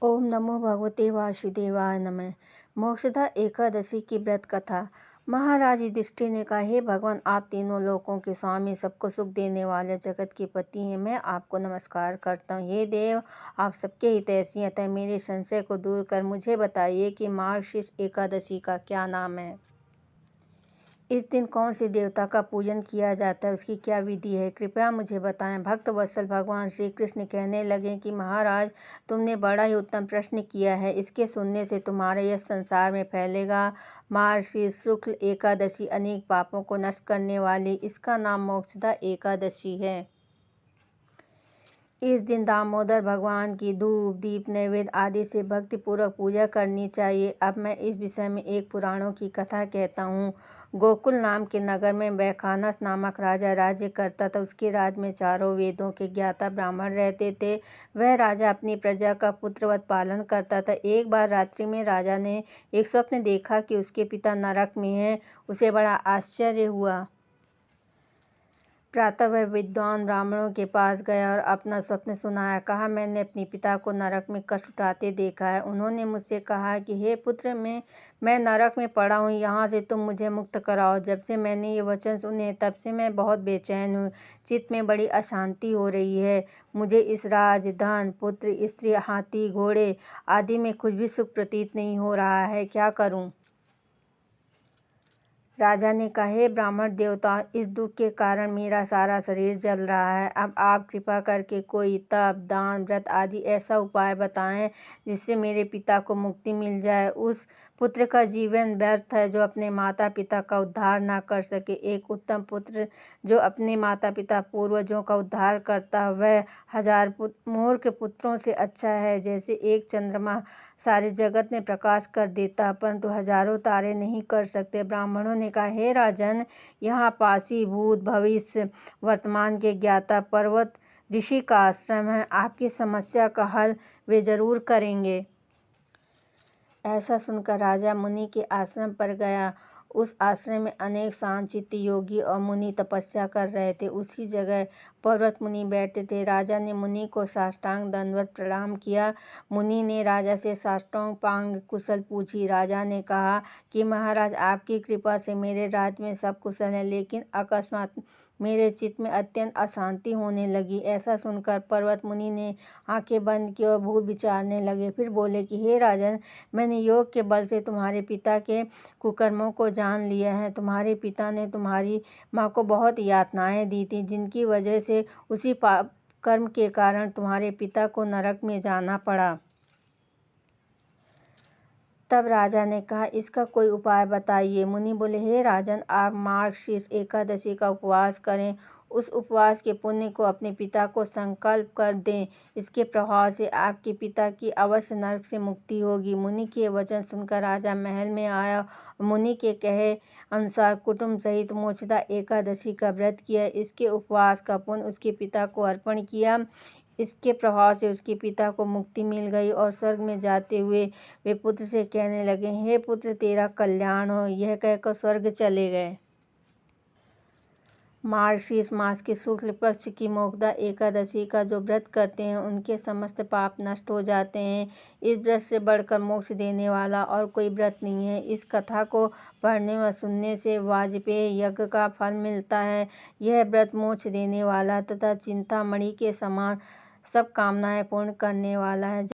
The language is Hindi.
ओम नमो भगवते वासुदेवाय नमः। मोक्षदा एकादशी की व्रत कथा। महाराज युधिष्ठिर ने कहा, हे भगवान, आप तीनों लोकों के स्वामी, सबको सुख देने वाले, जगत के पति हैं। मैं आपको नमस्कार करता हूँ। हे देव, आप सबके हितैषी हैं, अतः मेरे संशय को दूर कर मुझे बताइए कि मार्गशीर्ष एकादशी का क्या नाम है। इस दिन कौन से देवता का पूजन किया जाता है, उसकी क्या विधि है, कृपया मुझे बताएं। भक्त वत्सल भगवान श्री कृष्ण कहने लगे कि महाराज, तुमने बड़ा ही उत्तम प्रश्न किया है। इसके सुनने से तुम्हारा यश संसार में फैलेगा। मार्गशीर्ष शुक्ल एकादशी अनेक पापों को नष्ट करने वाली, इसका नाम मोक्षदा एकादशी है। इस दिन दामोदर भगवान की धूप दीप नैवेद्य आदि से भक्तिपूर्वक पूजा करनी चाहिए। अब मैं इस विषय में एक पुराणों की कथा कहता हूँ। गोकुल नाम के नगर में वैखानस नामक राजा राज्य करता था। उसके राज्य में चारों वेदों के ज्ञाता ब्राह्मण रहते थे। वह राजा अपनी प्रजा का पुत्रवत पालन करता था। एक बार रात्रि में राजा ने एक स्वप्न देखा कि उसके पिता नरक में हैं। उसे बड़ा आश्चर्य हुआ। प्रातः वह विद्वान ब्राह्मणों के पास गया और अपना स्वप्न सुनाया। कहा, मैंने अपने पिता को नरक में कष्ट उठाते देखा है। उन्होंने मुझसे कहा कि हे पुत्र, मैं नरक में पड़ा हूँ, यहाँ से तुम मुझे मुक्त कराओ। जब से मैंने ये वचन सुने तब से मैं बहुत बेचैन हूँ। चित्त में बड़ी अशांति हो रही है। मुझे इस राज, धन, पुत्र, स्त्री, हाथी, घोड़े आदि में कुछ भी सुख प्रतीत नहीं हो रहा है। क्या करूँ? राजा ने कहा, हे ब्राह्मण देवता, इस दुख के कारण मेरा सारा शरीर जल रहा है। अब आप कृपा करके कोई तप, दान, व्रत आदि ऐसा उपाय बताएं जिससे मेरे पिता को मुक्ति मिल जाए। उस पुत्र का जीवन व्यर्थ है जो अपने माता पिता का उद्धार ना कर सके। एक उत्तम पुत्र जो अपने माता पिता पूर्वजों का उद्धार करता, वह 1000 मूर्ख पुत्रों से अच्छा है। जैसे एक चंद्रमा सारे जगत में प्रकाश कर देता, परंतु हजारों तारे नहीं कर सकते। ब्राह्मणों ने कहा, हे राजन, यहाँ पासी, भूत, भविष्य, वर्तमान के ज्ञाता पर्वत ऋषि का आश्रम है। आपकी समस्या का हल वे जरूर करेंगे। ऐसा सुनकर राजा मुनि के आश्रम पर गया। उस आश्रम में अनेक शांतचित्त योगी और मुनि तपस्या कर रहे थे। उसी जगह पर्वत मुनि बैठे थे। राजा ने मुनि को साष्टांग दंडवत प्रणाम किया। मुनि ने राजा से साष्टांग कुशल पूछी। राजा ने कहा कि महाराज, आपकी कृपा से मेरे राज्य में सब कुशल है, लेकिन अकस्मात मेरे चित्त में अत्यंत अशांति होने लगी। ऐसा सुनकर पर्वत मुनि ने आंखें बंद की और भूत विचारने लगे। फिर बोले कि हे राजन, मैंने योग के बल से तुम्हारे पिता के कुकर्मों को जान लिया है। तुम्हारे पिता ने तुम्हारी माँ को बहुत यातनाएं दी थी, जिनकी वजह से उसी पाप कर्म के कारण तुम्हारे पिता को नरक में जाना पड़ा। तब राजा ने कहा, इसका कोई उपाय बताइए। मुनि बोले, हे राजन, आप मार्गशीर्ष एकादशी का उपवास करें। उस उपवास के पुण्य को अपने पिता को संकल्प कर दें। इसके प्रभाव से आपके पिता की अवश्य नरक से मुक्ति होगी। मुनि के वचन सुनकर राजा महल में आया। मुनि के कहे अनुसार कुटुंब सहित मोक्षदा एकादशी का व्रत किया। इसके उपवास का पुण्य उसके पिता को अर्पण किया। इसके प्रभाव से उसके पिता को मुक्ति मिल गई और स्वर्ग में जाते हुए वे पुत्र से कहने लगे, हे पुत्र, तेरा कल्याण हो। यह कहकर स्वर्ग चले गए। मार्गशीर्ष मास के शुक्ल पक्ष की मोक्षदा एकादशी का जो व्रत करते हैं, उनके समस्त पाप नष्ट हो जाते हैं। इस व्रत से बढ़कर मोक्ष देने वाला और कोई व्रत नहीं है। इस कथा को पढ़ने व सुनने से वाजपेय यज्ञ का फल मिलता है। यह व्रत मोक्ष देने वाला तथा चिंतामणि के समान सब कामनाएं पूर्ण करने वाला है।